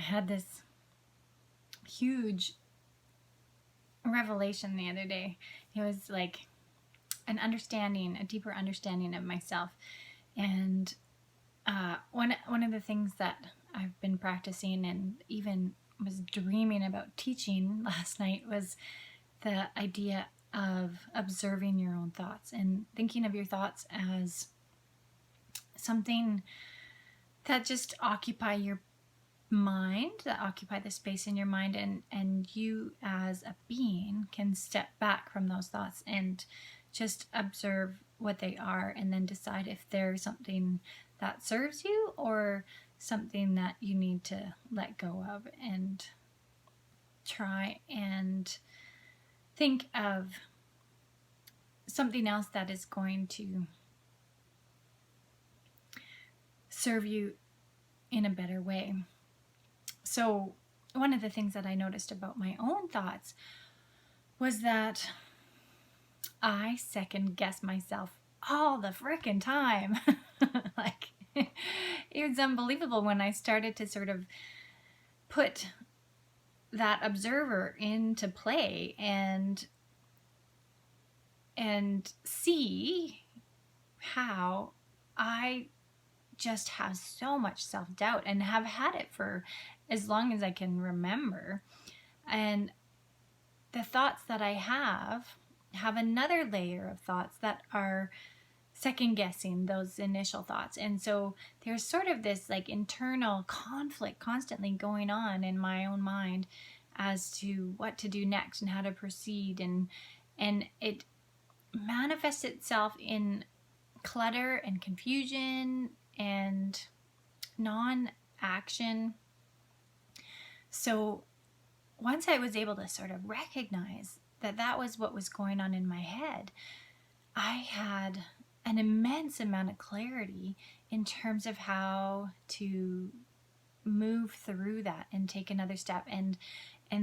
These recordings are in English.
had this huge revelation the other day. It was like an understanding, a deeper understanding of myself. And one of the things that I've been practicing and even was dreaming about teaching last night was the idea of observing your own thoughts and thinking of your thoughts as something that just occupy your mind, that occupy the space in your mind, and you as a being can step back from those thoughts and just observe what they are, and then decide if they're something that serves you or something that you need to let go of, and try and think of something else that is going to serve you in a better way. So one of the things that I noticed about my own thoughts was that I second guess myself all the frickin' time. Like, it was unbelievable when I started to sort of put that observer into play and see how I just have so much self-doubt and have had it for as long as I can remember. And the thoughts that I have another layer of thoughts that are second guessing those initial thoughts. And so there's sort of this like internal conflict constantly going on in my own mind as to what to do next and how to proceed, and it manifests itself in clutter and confusion and non-action. So once I was able to sort of recognize that that was what was going on in my head, I had an immense amount of clarity in terms of how to move through that and take another step. And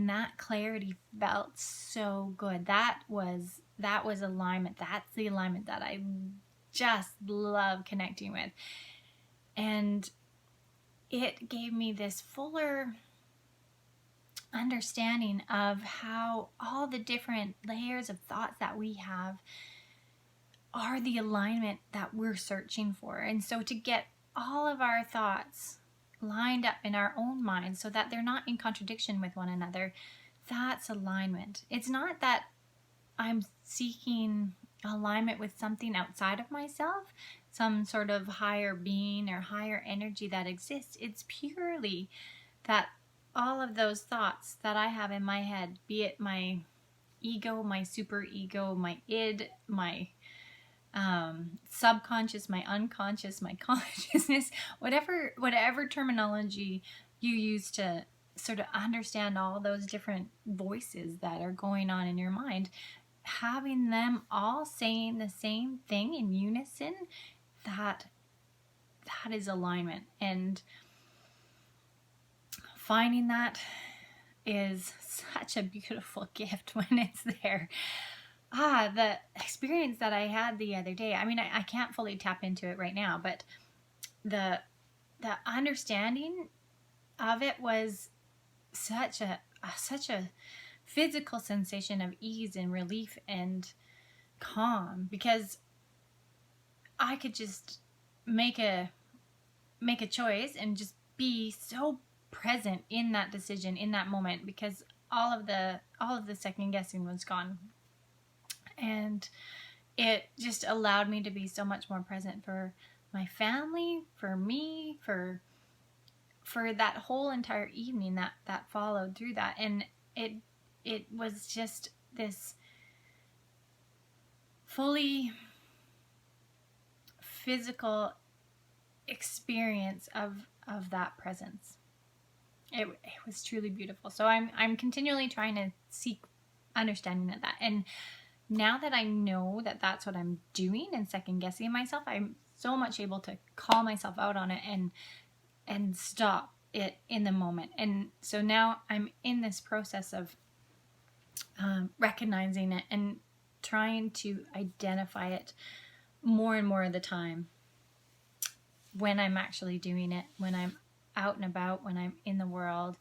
that clarity felt so good. That was alignment. That's the alignment that I just love connecting with. And it gave me this fuller understanding of how all the different layers of thoughts that we have are the alignment that we're searching for. And so to get all of our thoughts lined up in our own minds so that they're not in contradiction with one another, that's alignment. It's not that I'm seeking alignment with something outside of myself, some sort of higher being or higher energy that exists. It's purely that all of those thoughts that I have in my head, be it my ego, my super ego, my id, my subconscious, my unconscious, my consciousness, whatever terminology you use to sort of understand all those different voices that are going on in your mind, having them all saying the same thing in unison, that is alignment. And finding that is such a beautiful gift when it's there. The experience that I had the other day, I mean, I can't fully tap into it right now, but the understanding of it was such a physical sensation of ease and relief and calm, because I could just make a choice and just be so present in that decision in that moment, because all of the second guessing was gone. And it just allowed me to be so much more present for my family, for me, for that whole entire evening that followed through that. And it was just this fully physical experience of that presence. It was truly beautiful. So I'm continually trying to seek understanding of that. And now that I know that that's what I'm doing and second guessing myself, I'm so much able to call myself out on it and stop it in the moment. And so now I'm in this process of recognizing it and trying to identify it more and more of the time when I'm actually doing it, when I'm out and about, when I'm in the world,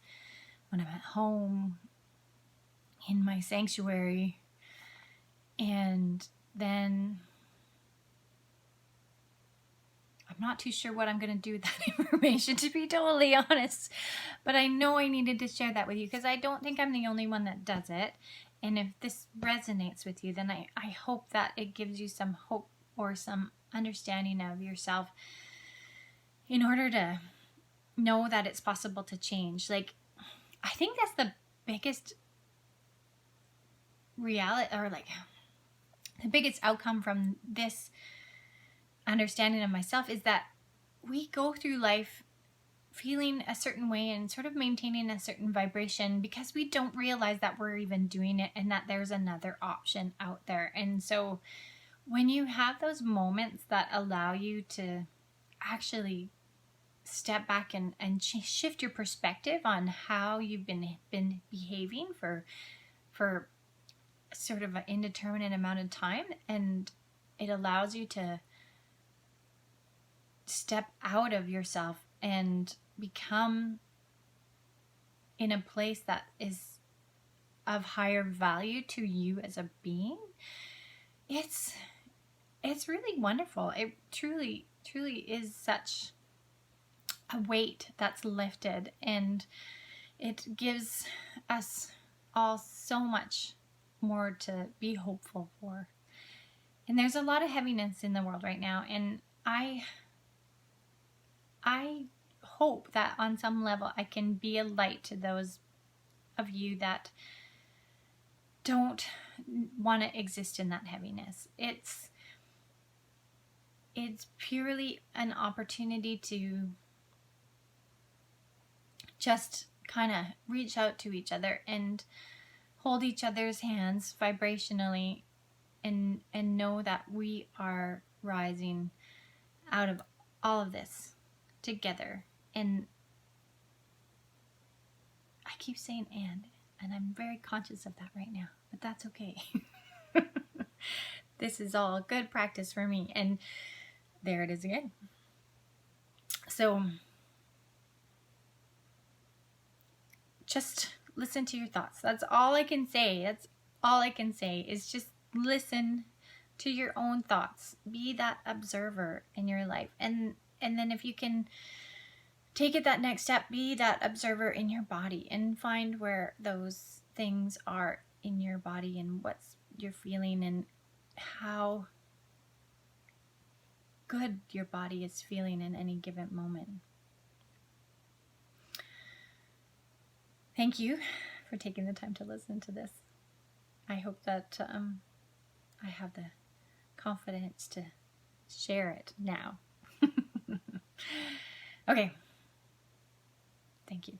when I'm at home, in my sanctuary. And then I'm not too sure what I'm going to do with that information, to be totally honest. But I know I needed to share that with you because I don't think I'm the only one that does it. And if this resonates with you, then I hope that it gives you some hope or some understanding of yourself in order to know that it's possible to change. Like, I think that's the biggest reality, or like the biggest outcome from this understanding of myself, is that we go through life feeling a certain way and sort of maintaining a certain vibration because we don't realize that we're even doing it and that there's another option out there. And so when you have those moments that allow you to actually step back and shift your perspective on how you've been behaving for sort of an indeterminate amount of time, and it allows you to step out of yourself and become in a place that is of higher value to you as a being, it's really wonderful. It truly is such a weight that's lifted, and it gives us all so much more to be hopeful for. And there's a lot of heaviness in the world right now, and I hope that on some level I can be a light to those of you that don't want to exist in that heaviness. It's purely an opportunity to just kind of reach out to each other and hold each other's hands vibrationally, and know that we are rising out of all of this together. And I keep saying and I'm very conscious of that right now, but that's okay. This is all good practice for me, and there it is again. So just listen to your thoughts. That's all I can say. That's all I can say is just listen to your own thoughts. Be that observer in your life. And then if you can take it that next step, be that observer in your body and find where those things are in your body and what's you're feeling and how good your body is feeling in any given moment. Thank you for taking the time to listen to this. I hope that I have the confidence to share it now. Okay. Thank you.